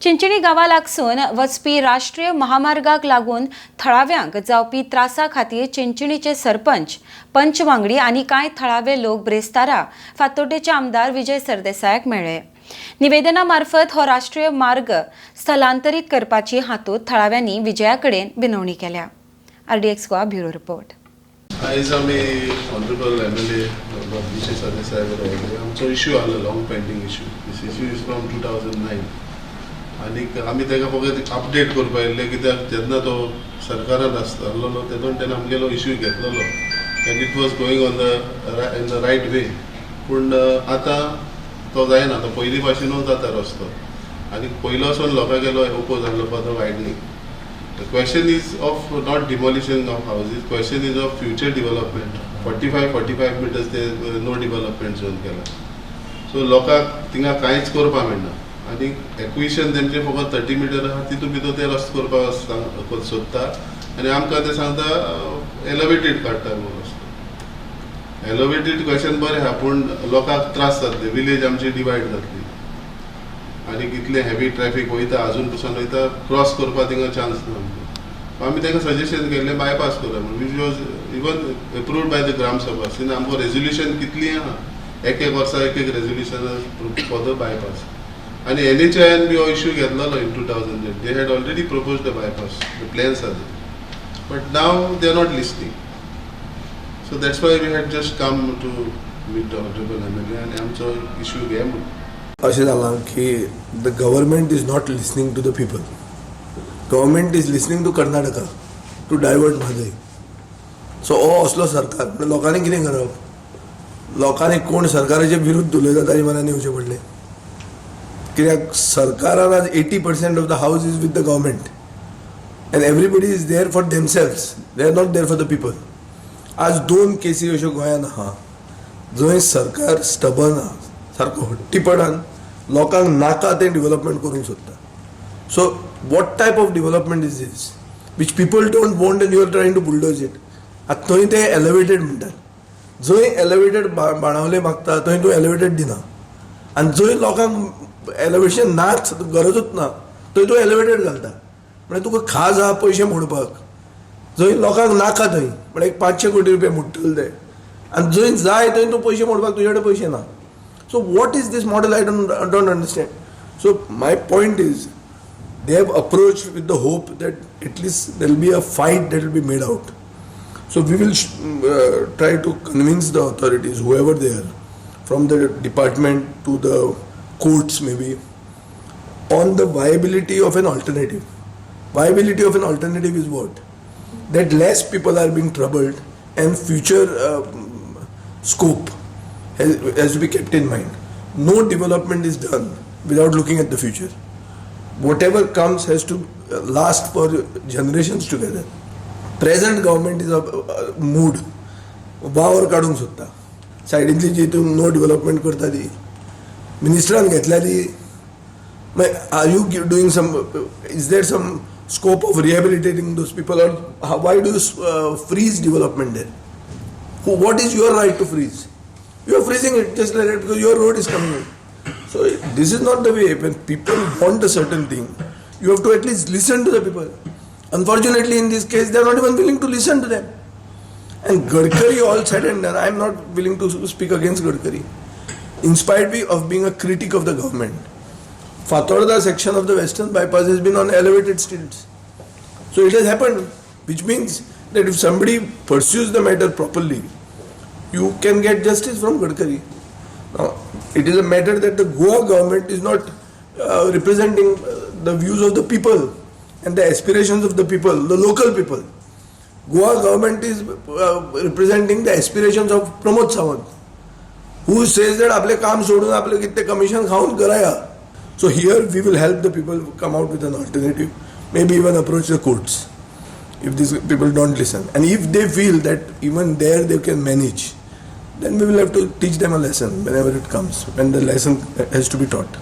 चिंचिणी गांवा लागसून वचपी राष्ट्रीय महामार्गाक लागून थळाव्यांक जावपी त्रासा खातीर चिंचिणीचे सरपंच, पंच वांगडी आनी कांय थळावे लोक ब्रेस्तारा फातोड्डेचे आमदार विजय सरदेसायाक मेळ्ळे. निवेदना मार्फत हो राष्ट्रीय मार्ग स्थलांतरीत करपाची हातूंत थळाव्यांनी विजया कडेन विनवणी केल्या. RDXGOA bureau report. आयज आमी ऑनरेबल MLA विजय सरदेसाय बरोबर आमचो इश्यू आलो, long pending issue. This issue is from 2009 आनी आमी ताका फकत अपडेट करपा येयल्ले, कित्याक जेन्ना तो सरकारान आसतालो तेन्ना आमगेलो इश्यू घेतलेलो and it was going in the right way. पूण आतां तो जायना, तो पयलीं भाशेनूच जाता रस्तो आनी पयलोसून लोकांगेलो ओपोज आहलो for the widening. The question is of not demolition of houses, question is of future development. 45 meters there no development zone केला. So लोकांक थिंगा कांयच करपा मेळना आनी एक्विशन तेंचे फकत 30 मिटर आहा, तितून भितर ते रस्तो करपाक सोदता आनी आमकां ते सांगता एलिवेटेड काडटा म्हणून रस्तो. एलिवेटेड क्वेश्चन बरें आहा, पूण लोकांक त्रास जातले, विलेज आमची डिवायड जातली आनी कितले हेवी ट्रॅफिक वयता, अजून पसून वयता, क्रॉस करपाक थिंगा चान्स ना. आमी ताका सजेशन केल्लें बायपास करूया म्हणून, which was even approved by the Gram Sabha. Since आमकां रेजोल्युशन कितलीं आहा, एक वर्सा एक रेजोल्युशन फॉर द बायपास. आनी NHAN बी हो इश्यू घेतलेलो in 2008. They had already proposed the bypass, the plans are there, but now they are not listening. So that's why we had just come to meet the honourable MLA आनी आमचो issue घे म्हणून. अशें जालां की the government is not listening to the people. Government is listening to Karnataka to divert Mhadei. So हो असलो सरकार, पण लोकांनी कितें करप? लोकांनी कोण सरकाराच्या विरुद्ध उलयता ताचे मनान येवचें पडलें, कित्याक सरकारान आज 80% of the house is with the government and everybody is there for themselves, they are not there for the people. आज 2 केसी अश्यो गोंयांत आहा जंय सरकार स्टबर्न आहा, सारको हट्टीपणान लोकांक नाका तें डेव्हलपमेंट करूंक सोदता. So what type of development is this which people don't want and you are trying to bulldoze it. आतां थंय ते एलिवेटेड म्हणटात, जंय एलिवेटेड बाणावले मागता थंय तूं एलिवेटेड दिना, आनी जंय लोकांक एलिवेशन नाच, गरजूच ना, थंय तूं एलिवेटेड घालता. म्हणजे तुका खाज आहा पयशे मोडपाक, जंय लोकांक नाका थंय म्हणजे 500 कोटी रुपया मोडटले ते, आनी जंय जाय थंय तूं पयशे मोडपाक तुजे कडेन पयशे ना. So what is this model? I don't understand. So my point is, they have approached with the hope that at least there will be a fight that will be made out. So we will try to convince the authorities, whoever they are, from the department to the courts maybe, on the viability of an alternative. Viability of an alternative is what? That less people are being troubled and future scope has to be kept in mind. No development is done without looking at the future. Whatever comes has to last for generations together. Present government is a mood. वावर काडूंक सोदता. सायडींतली जी तूं no development करता ती मिनिस्टरान घेतल्याली. Are you doing some? Is there some scope of rehabilitating those people, or why do you freeze development there? What is your right to freeze? You are freezing it just like that because your road is coming in. So this is not the way. When people want a certain thing, you have to at least listen to the people. Unfortunately, in this case, they are not even willing to listen to them. And Gadkari, all said and done, I am not willing to speak against Gadkari. In spite of being a critic of the government, Fatorda section of the western bypass has been on elevated stilts. So it has happened, which means that if somebody pursues the matter properly, you can get justice from Gadkari. Now, it is a matter that the Goa government is not representing the views of the people and the aspirations of the people, the local people. Goa government is representing the aspirations of Pramod Sawant, who says that आपले काम सोडून आपले कितने commission खाऊन कराया. So here we will help the people come out with an alternative, maybe even approach the courts if these people don't listen. And if they feel that even there they can manage, then we will have to teach them a lesson whenever it comes, when the lesson has to be taught.